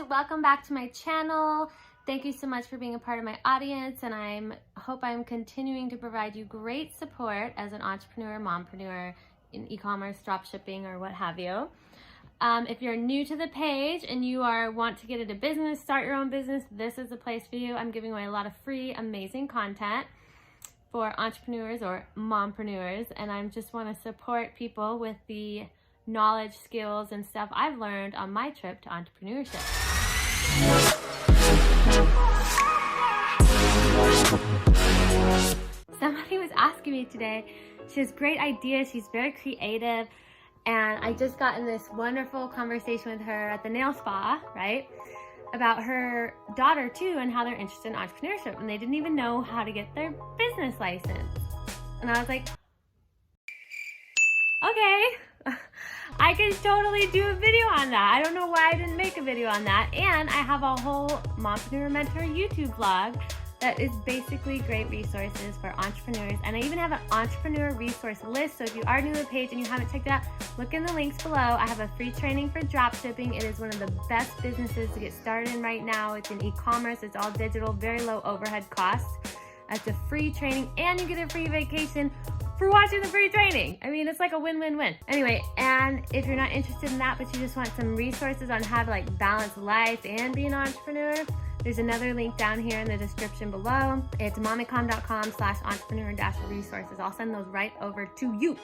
welcome back to my channel. Thank you so much for being a part of my audience, and I hope I'm continuing to provide you great support as an entrepreneur, mompreneur in e-commerce, dropshipping, or what have you. If you're new to the page and you want to get into business, start your own business, this is the place for you. I'm giving away a lot of free, amazing content for entrepreneurs or mompreneurs, and I just want to support people with the knowledge, skills, and stuff I've learned on my trip to entrepreneurship. Somebody was asking me today, she has great ideas, she's very creative, and I just got in this wonderful conversation with her at the nail spa, right? About her daughter too and how they're interested in entrepreneurship, and they didn't even know how to get their business license. And I was like, okay, I could totally do a video on that. I don't know why I didn't make a video on that. And I have a whole Mompreneur Mentor YouTube vlog that is basically great resources for entrepreneurs. And I even have an entrepreneur resource list. So if you are new to the page and you haven't checked it out, look in the links below. I have a free training for dropshipping. It is one of the best businesses to get started in right now. It's in e-commerce. It's all digital, very low overhead costs. It's a free training and you get a free vacation for watching the free training. I mean, it's like a win-win-win. Anyway, and if you're not interested in that, but you just want some resources on how to balance life and be an entrepreneur, there's another link down here in the description below. It's mommycom.com/entrepreneur-resources. I'll send those right over to you.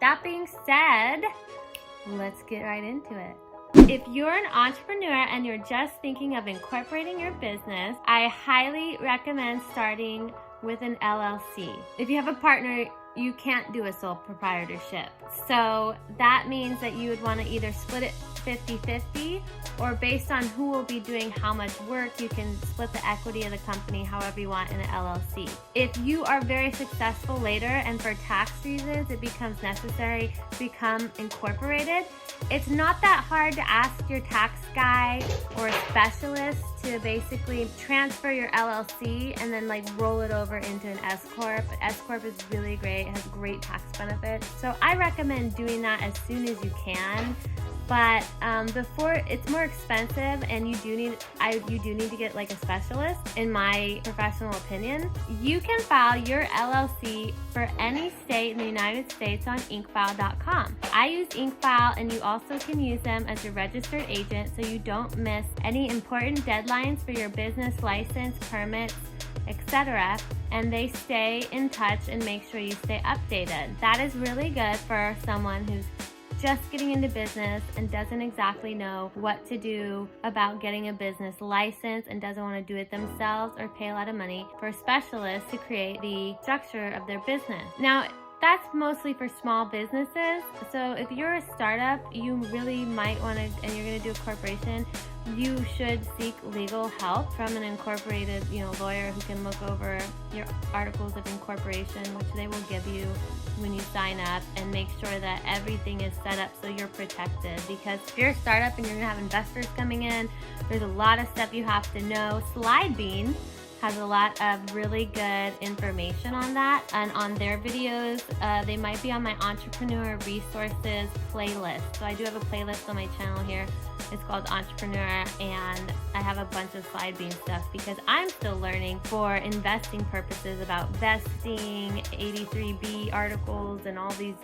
That being said, let's get right into it. If you're an entrepreneur and you're just thinking of incorporating your business, I highly recommend starting with an LLC. If you have a partner, you can't do a sole proprietorship. So that means that you would want to either split it 50-50, or based on who will be doing how much work, you can split the equity of the company however you want in an LLC. If you are very successful later and for tax reasons it becomes necessary to become incorporated, it's not that hard to ask your tax guy or a specialist to basically transfer your LLC and then roll it over into an S Corp. S Corp is really great, it has great tax benefits. So I recommend doing that as soon as you can. But before, it's more expensive, and you do need to get a specialist, in my professional opinion. You can file your LLC for any state in the United States on IncFile.com. I use IncFile, and you also can use them as your registered agent so you don't miss any important deadlines for your business license, permits, etc. And they stay in touch and make sure you stay updated. That is really good for someone who's just getting into business and doesn't exactly know what to do about getting a business license and doesn't want to do it themselves or pay a lot of money for a specialist to create the structure of their business. Now, that's mostly for small businesses. So if you're a startup, you really might want to, and you're going to do a corporation, you should seek legal help from an incorporated, lawyer who can look over your articles of incorporation, which they will give you when you sign up, and make sure that everything is set up so you're protected. Because if you're a startup and you're gonna have investors coming in, there's a lot of stuff you have to know. Slidebean has a lot of really good information on that, and on their videos, they might be on my entrepreneur resources playlist. So I do have a playlist on my channel here. It's called Entrepreneur, and I have a bunch of Slidebean stuff because I'm still learning for investing purposes about vesting, 83B articles, and all these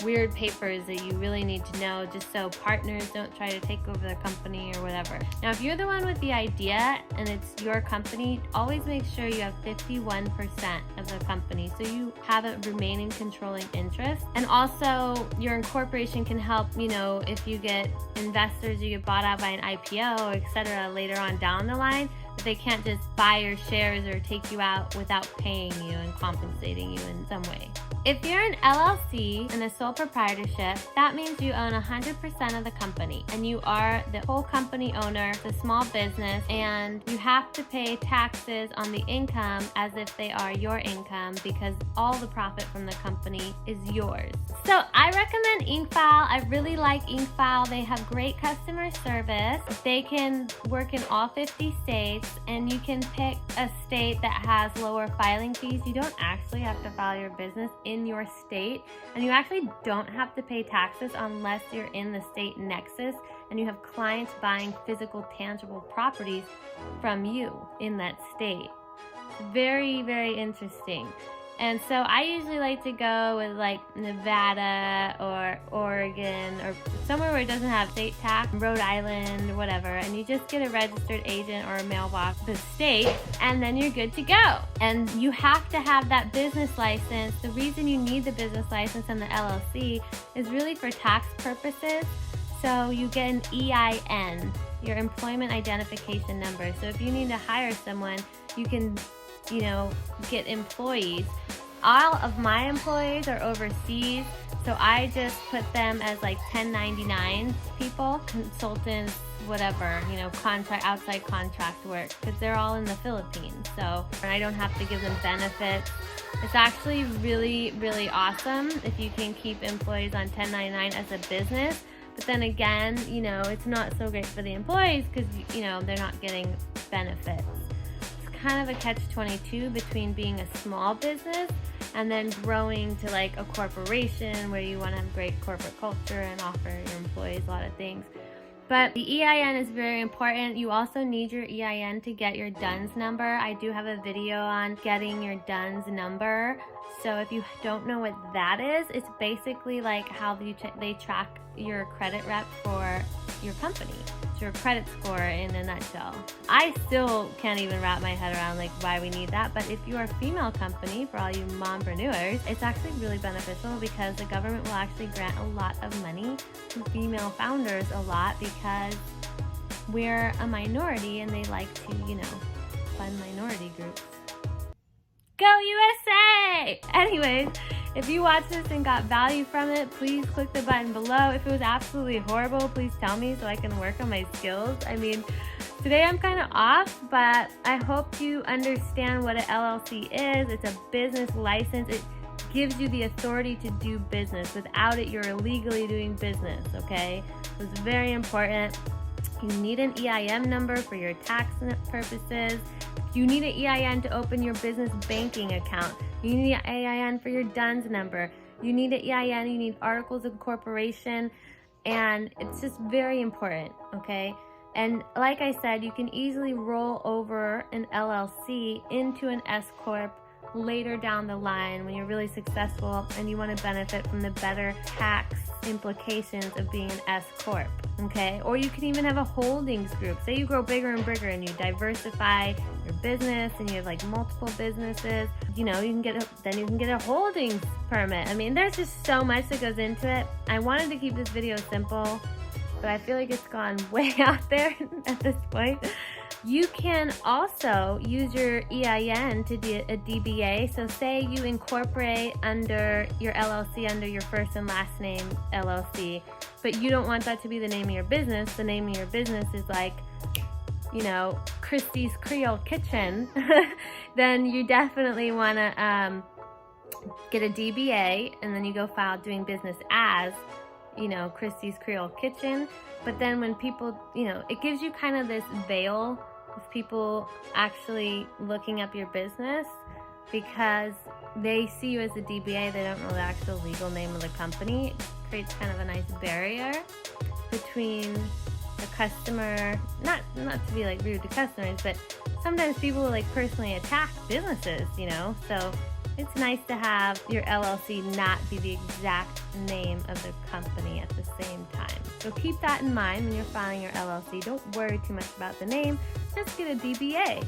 weird papers that you really need to know just so partners don't try to take over the company or whatever. Now, if you're the one with the idea and it's your company, always make sure you have 51% of the company so you have a remaining controlling interest. And also, your incorporation can help, if you get investors, you get bought out by an IPO, etc. later on down the line. They can't just buy your shares or take you out without paying you and compensating you in some way. If you're an LLC and a sole proprietorship, that means you own 100% of the company and you are the whole company owner, the small business, and you have to pay taxes on the income as if they are your income because all the profit from the company is yours. So I recommend IncFile. I really like IncFile. They have great customer service. They can work in all 50 states, and you can pick a state that has lower filing fees. You don't actually have to file your business in your state, and you actually don't have to pay taxes unless you're in the state nexus and you have clients buying physical, tangible properties from you in that state. Very, very interesting. And so I usually like to go with like Nevada or Oregon or somewhere where it doesn't have state tax, Rhode Island or whatever, and you just get a registered agent or a mailbox to the state, and then you're good to go. And you have to have that business license. The reason you need the business license and the LLC is really for tax purposes. So you get an EIN, your employment identification number. So if you need to hire someone, you can get employees. All of my employees are overseas, so I just put them as like 1099 people, consultants, whatever, outside contract work, because they're all in the Philippines. So I don't have to give them benefits. It's actually really, really awesome if you can keep employees on 1099 as a business. But then again, it's not so great for the employees because, they're not getting benefits. Kind of a catch-22 between being a small business and then growing to like a corporation where you want to have great corporate culture and offer your employees a lot of things. But the EIN is very important. You also need your EIN to get your DUNS number. I do have a video on getting your DUNS number. So if you don't know what that is, it's basically like how they track your credit rep for your company. It's your credit score in a nutshell. I still can't even wrap my head around like why we need that, but if you're a female company, for all you mompreneurs, it's actually really beneficial because the government will actually grant a lot of money to female founders a lot because we're a minority and they like to, fund minority groups. Go USA! Anyways, if you watched this and got value from it, please click the button below. If it was absolutely horrible, please tell me so I can work on my skills. I mean, today I'm kind of off, but I hope you understand what an LLC is. It's a business license. It gives you the authority to do business. Without it, you're illegally doing business, okay? It's very important. You need an EIN number for your tax purposes. You need an EIN to open your business banking account. You need an EIN for your DUNS number. You need an EIN, you need articles of incorporation, and it's just very important, okay? And like I said, you can easily roll over an LLC into an S-Corp later down the line when you're really successful and you want to benefit from the better tax implications of being an S-Corp, okay? Or you can even have a holdings group. Say you grow bigger and bigger and you diversify your business and you have like multiple businesses, you can get a holdings permit. I mean, there's just so much that goes into it. I wanted to keep this video simple, but I feel like it's gone way out there at this point. You can also use your EIN to do a DBA. So say you incorporate under your LLC under your first and last name LLC, but you don't want that to be the name of your business. The name of your business is like, Christie's Creole Kitchen. Then you definitely want to get a DBA, and then you go file doing business as, Christie's Creole Kitchen. But then when people, it gives you kind of this veil of people actually looking up your business because they see you as a DBA. They don't know the actual legal name of the company. It creates kind of a nice barrier between the customer, not to be like rude to customers, but sometimes people will like personally attack businesses, so it's nice to have your LLC not be the exact name of the company at the same time. So keep that in mind when you're filing your LLC. Don't worry too much about the name, just get a DBA.